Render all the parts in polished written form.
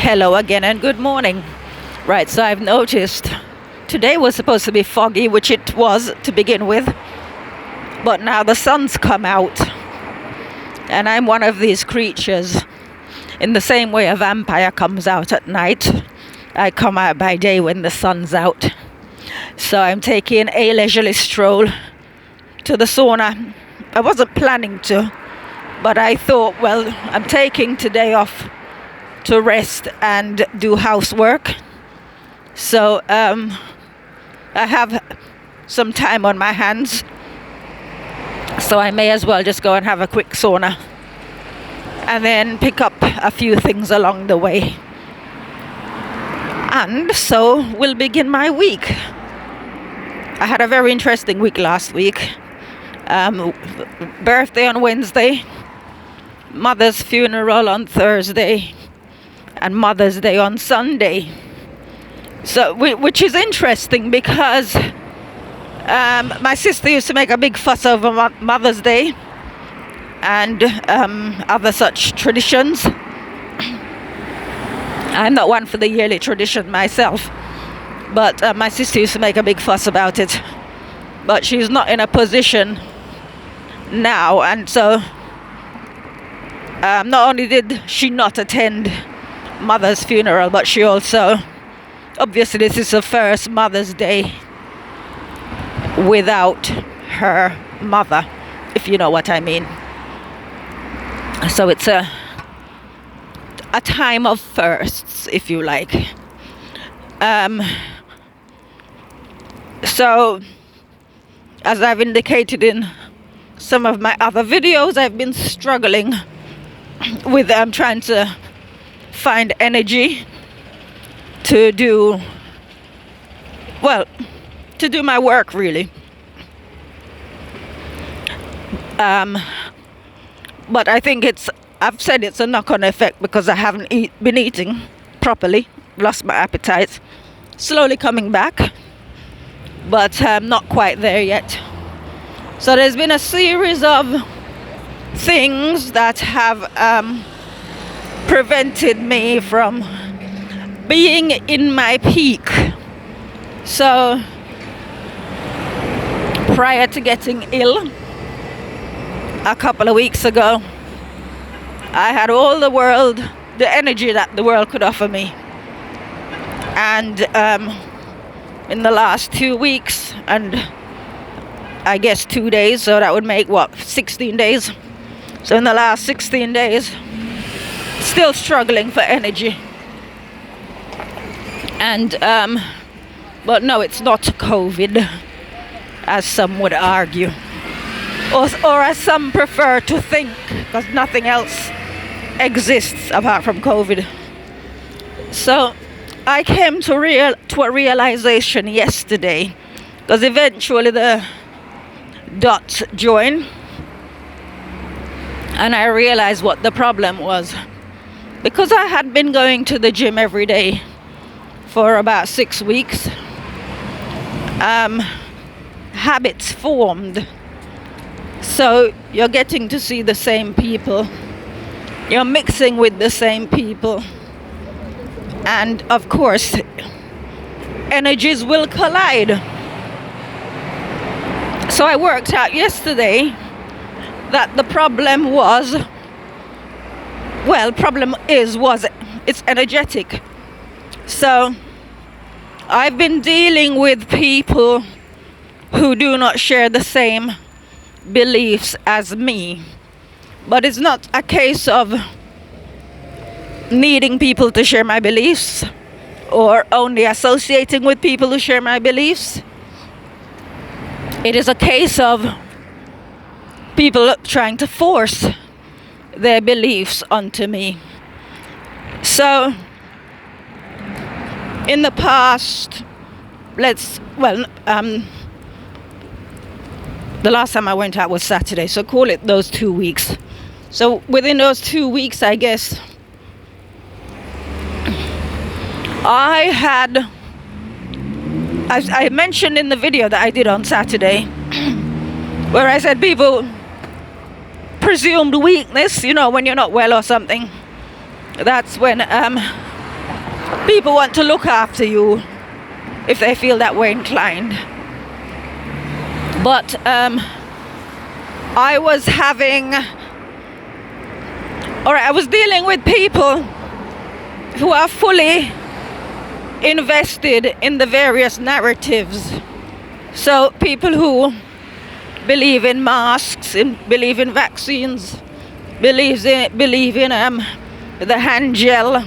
Hello again and good morning. Right, so I've noticed today was supposed to be foggy, which it was to begin with, but now the sun's come out, and I'm one of these creatures. In the same way a vampire comes out at night, I come out by day when the sun's out. So I'm taking a leisurely stroll to the sauna. I wasn't planning to, but I thought, well, I'm taking today off to rest and do housework. So I have some time on my hands, so I may as well just go and have a quick sauna and then pick up a few things along the way. And so we'll begin my week. I had a very interesting week last week. Birthday on Wednesday, mother's funeral on Thursday, and Mother's Day on Sunday. So, which is interesting because my sister used to make a big fuss over Mother's Day and other such traditions. I'm not one for the yearly tradition myself, but my sister used to make a big fuss about it. But she's not in a position now, and so not only did she not attend Mother's funeral, but she also, obviously this is the first Mother's Day without her mother, if you know what I mean. So it's a time of firsts, if you like. So as I've indicated in some of my other videos, I've been struggling with trying to find energy to do my work, really. But I think I've said it's a knock-on effect because I haven't been eating properly, lost my appetite, slowly coming back, but I'm not quite there yet. So there's been a series of things that have prevented me from being in my peak. So prior to getting ill a couple of weeks ago, I had all the energy that the world could offer me. And in the last 2 weeks, and I guess 2 days, so that would make 16 days. So in the last 16 days, still struggling for energy. And but no, it's not COVID, as some would argue, or as some prefer to think, because nothing else exists apart from COVID. So I came to a realization yesterday, because eventually the dots join, and I realized what the problem was. Because I had been going to the gym every day for about 6 weeks, habits formed. So you're getting to see the same people, you're mixing with the same people, and of course energies will collide. So I worked out yesterday that the problem it's energetic. So I've been dealing with people who do not share the same beliefs as me. But it's not a case of needing people to share my beliefs or only associating with people who share my beliefs. It is a case of people trying to force their beliefs onto me. So in the past, the last time I went out was Saturday, so call it those 2 weeks. So within those 2 weeks, I guess, I mentioned in the video that I did on Saturday, where I said people presumed weakness, when you're not well or something. That's when people want to look after you if they feel that way inclined. But I was dealing with people who are fully invested in the various narratives. So people who believe in masks, believe in vaccines, believe in the hand gel,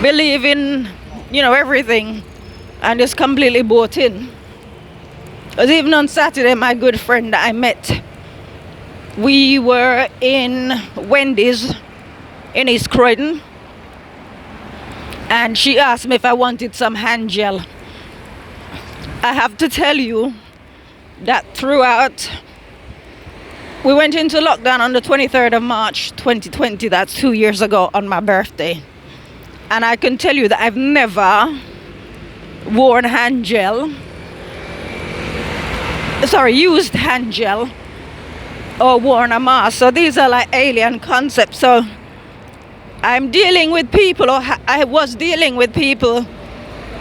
believe in everything, and is completely bought in. Because even on Saturday, my good friend that I met, we were in Wendy's in East Croydon, and she asked me if I wanted some hand gel. I have to tell you that throughout, we went into lockdown on the 23rd of March 2020, that's 2 years ago on my birthday. And I can tell you that I've never used hand gel or worn a mask. So these are like alien concepts. So I'm dealing with people, or I was dealing with people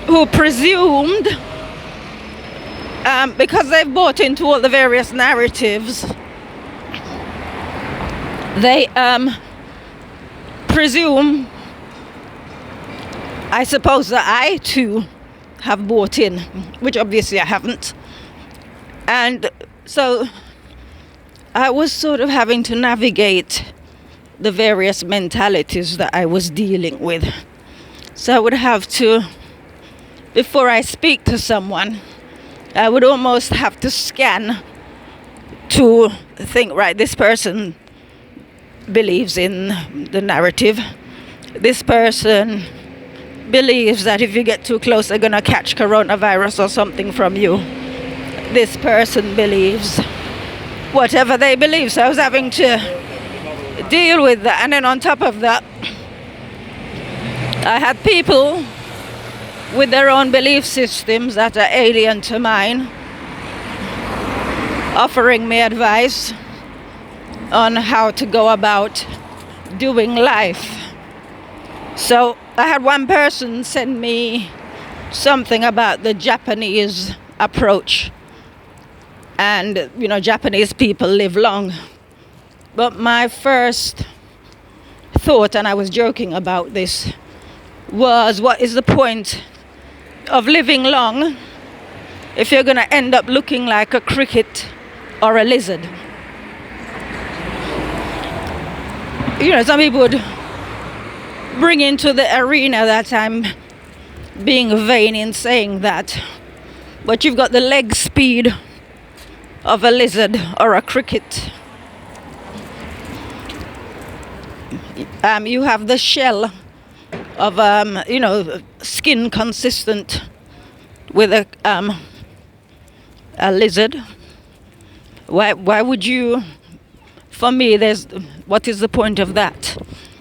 who presumed, because they've bought into all the various narratives, they presume, I suppose, that I too have bought in, which obviously I haven't. And so I was sort of having to navigate the various mentalities that I was dealing with. So I would have to, before I speak to someone, I would almost have to scan to think, right, this person believes in the narrative. This person believes that if you get too close, they're going to catch coronavirus or something from you. This person believes whatever they believe. So I was having to deal with that. And then on top of that, I had people with their own belief systems that are alien to mine offering me advice on how to go about doing life. So I had one person send me something about the Japanese approach. And, Japanese people live long. But my first thought, and I was joking about this, was, what is the point of living long if you're going to end up looking like a cricket or a lizard? Some people would bring into the arena that I'm being vain in saying that, but you've got the leg speed of a lizard or a cricket. You have the shell of skin consistent with a lizard. Why would you? For me, what is the point of that?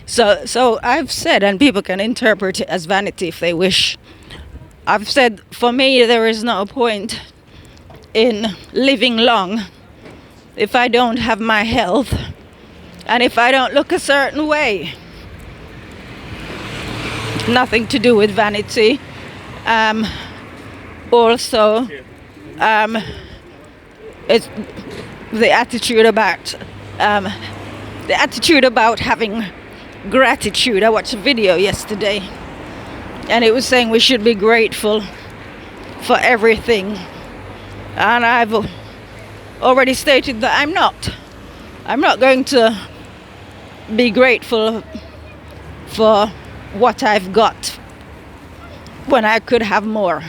So I've said, and people can interpret it as vanity if they wish. I've said, for me, there is no point in living long if I don't have my health and if I don't look a certain way. Nothing to do with vanity. Also, it's the attitude about having gratitude. I watched a video yesterday, and it was saying we should be grateful for everything. And I've already stated that I'm not. I'm not going to be grateful for what I've got when I could have more.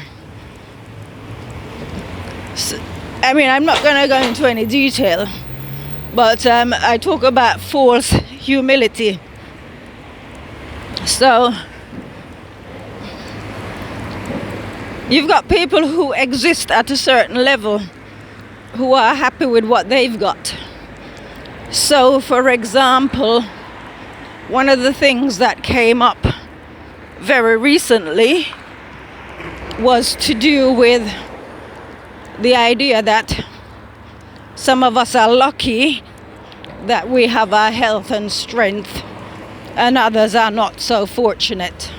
So, I'm not going to go into any detail, but I talk about false humility. So you've got people who exist at a certain level who are happy with what they've got. So, for example, one of the things that came up very recently was to do with the idea that some of us are lucky that we have our health and strength, and others are not so fortunate.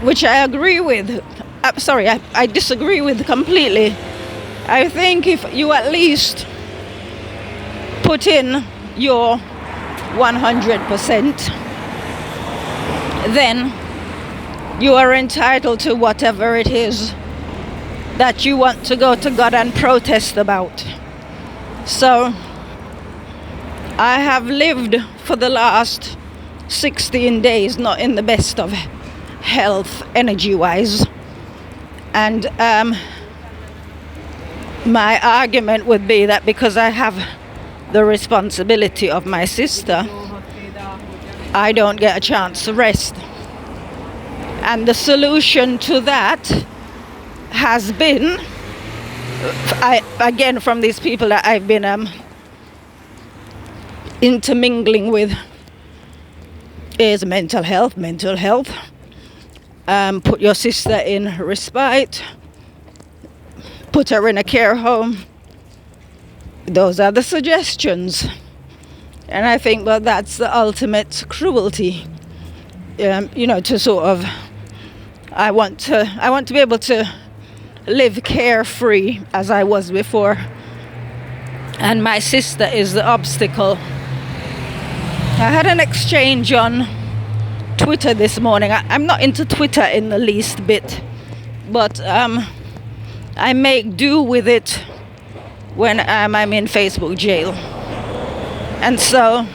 which I agree with. I disagree with completely. I think if you at least put in your 100%, then you are entitled to whatever it is that you want to go to God and protest about. So I have lived for the last 16 days not in the best of health, energy-wise. And my argument would be that because I have the responsibility of my sister, I don't get a chance to rest. And the solution to that has been, again, from these people that I've been intermingling with, is mental health. Put your sister in respite, put her in a care home. Those are the suggestions. And I think, well, that's the ultimate cruelty. To sort of, I want to be able to live carefree as I was before. And my sister is the obstacle. I had an exchange on Twitter this morning. I'm not into Twitter in the least bit, but I make do with it when I'm in Facebook jail. And so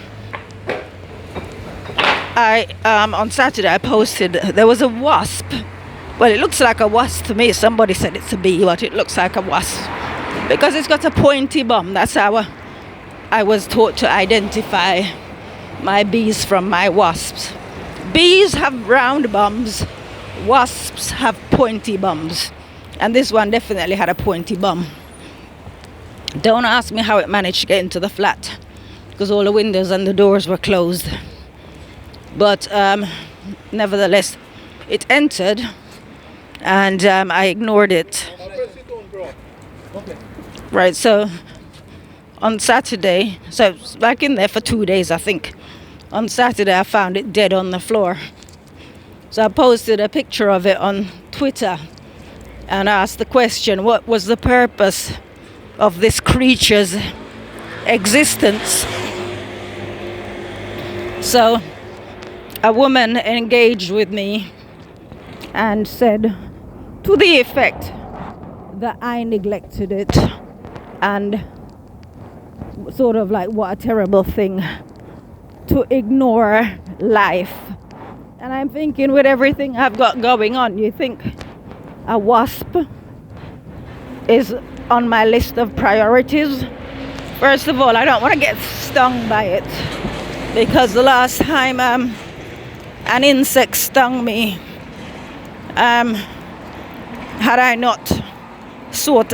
on Saturday I posted, there was a wasp. Well, it looks like a wasp to me. Somebody said it's a bee, but it looks like a wasp because it's got a pointy bum. That's how I was taught to identify my bees from my wasps. Bees have round bums, wasps have pointy bums, and this one definitely had a pointy bum. Don't ask me how it managed to get into the flat, because all the windows and the doors were closed. But nevertheless, it entered, and I ignored it. Right, so on Saturday, so I was back in there for 2 days, I think. On Saturday, I found it dead on the floor. So I posted a picture of it on Twitter and asked the question, what was the purpose of this creature's existence? So a woman engaged with me and said, to the effect that I neglected it, and sort of like, what a terrible thing to ignore life. And I'm thinking, with everything I've got going on, you think a wasp is on my list of priorities? First of all, I don't want to get stung by it, because the last time an insect stung me, had I not sought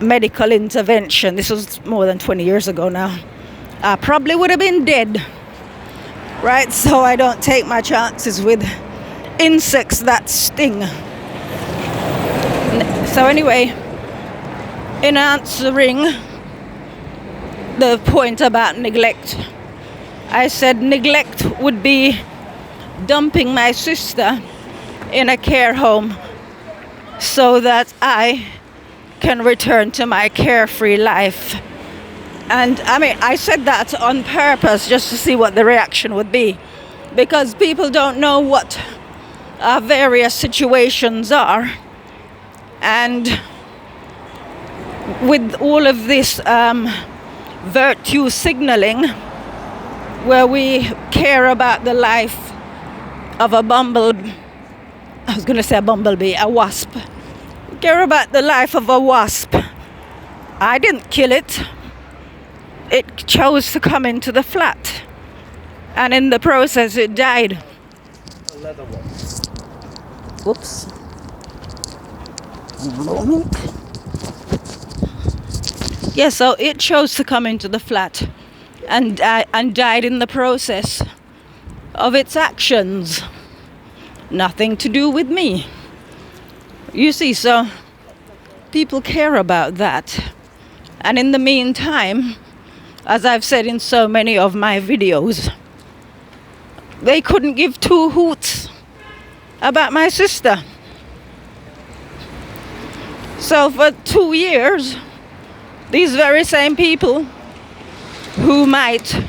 medical intervention, this was more than 20 years ago now, I probably would have been dead. Right, so I don't take my chances with insects that sting. So anyway, in answering the point about neglect, I said neglect would be dumping my sister in a care home so that I can return to my carefree life. And I mean, I said that on purpose just to see what the reaction would be, because people don't know what our various situations are. And with all of this virtue signaling, where we care about the life of a wasp. We care about the life of a wasp. I didn't kill it. It chose to come into the flat, and in the process it died. Whoops. One moment. Yeah, so it chose to come into the flat and died in the process of its actions. Nothing to do with me. You see, so people care about that. And in the meantime, as I've said in so many of my videos, they couldn't give two hoots about my sister. So for 2 years, these very same people who might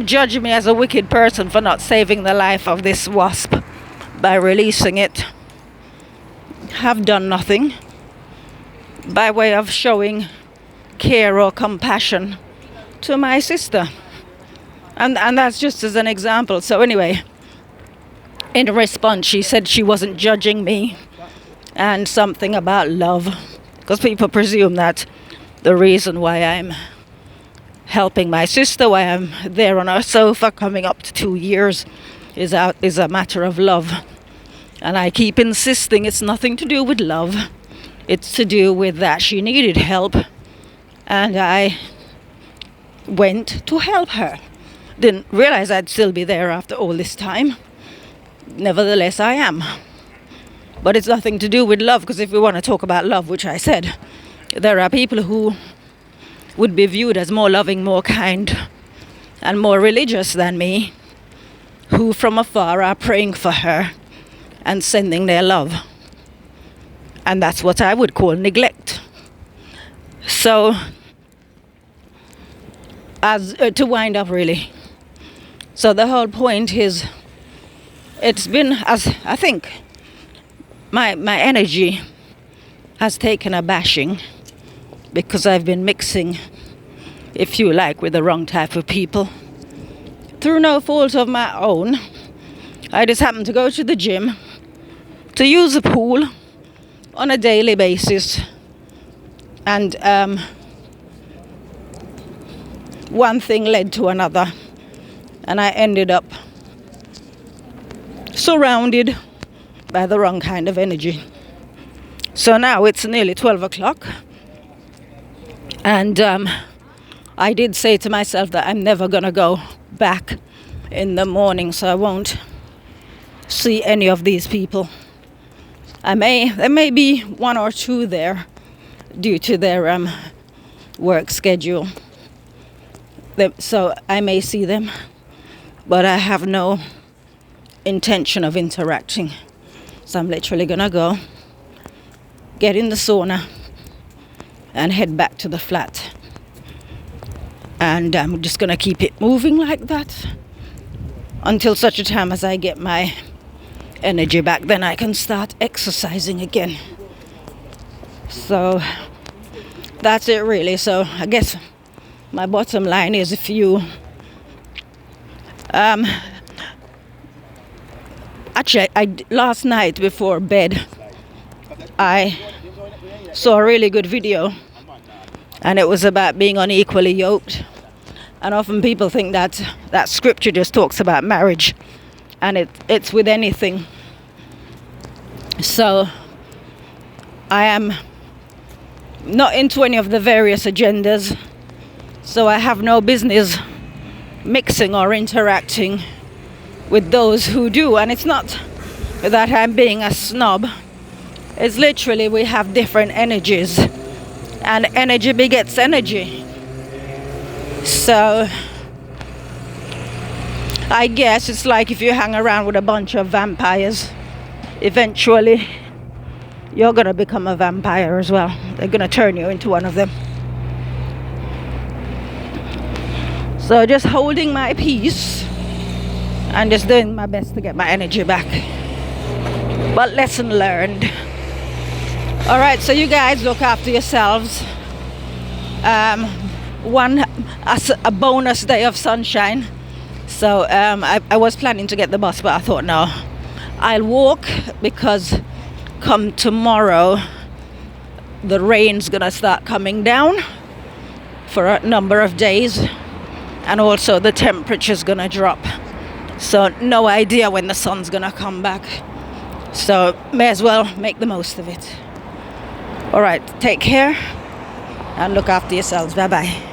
judge me as a wicked person for not saving the life of this wasp by releasing it have done nothing by way of showing care or compassion to my sister. And that's just as an example. So anyway, in response, she said she wasn't judging me and something about love, because people presume that the reason why I'm helping my sister, why I'm there on her sofa coming up to 2 years, is a matter of love. And I keep insisting it's nothing to do with love. It's to do with that she needed help, and I went to help her. Didn't realize I'd still be there after all this time. Nevertheless, I am. But it's nothing to do with love, because if we want to talk about love, which I said, there are people who would be viewed as more loving, more kind, and more religious than me, who from afar are praying for her and sending their love. And that's what I would call neglect. So, as to wind up really, so the whole point is, it's been, as I think, my energy has taken a bashing, because I've been mixing, if you like, with the wrong type of people through no fault of my own. I just happened to go to the gym, to use the pool on a daily basis, and one thing led to another, and I ended up surrounded by the wrong kind of energy. So now it's nearly 12 o'clock, and I did say to myself that I'm never gonna go back in the morning, so I won't see any of these people. There may be one or two there due to their work schedule, so I may see them, but I have no intention of interacting. So I'm literally gonna go get in the sauna and head back to the flat, and I'm just gonna keep it moving like that until such a time as I get my energy back. Then I can start exercising again. So that's it really. So I guess my bottom line is, if you actually, last night before bed, I saw a really good video, and it was about being unequally yoked. And often people think that that scripture just talks about marriage, and it's with anything. So I am not into any of the various agendas, so I have no business mixing or interacting with those who do. And it's not that I'm being a snob. It's literally, we have different energies, and energy begets energy. So I guess it's like if you hang around with a bunch of vampires, eventually you're gonna become a vampire as well. They're gonna turn you into one of them. So just holding my peace and just doing my best to get my energy back. But lesson learned. All right, so you guys look after yourselves. A bonus day of sunshine. So I was planning to get the bus, but I thought no, I'll walk, because come tomorrow the rain's gonna start coming down for a number of days, and also the temperature's gonna drop. So no idea when the sun's gonna come back. So may as well make the most of it. All right, take care and look after yourselves. Bye bye.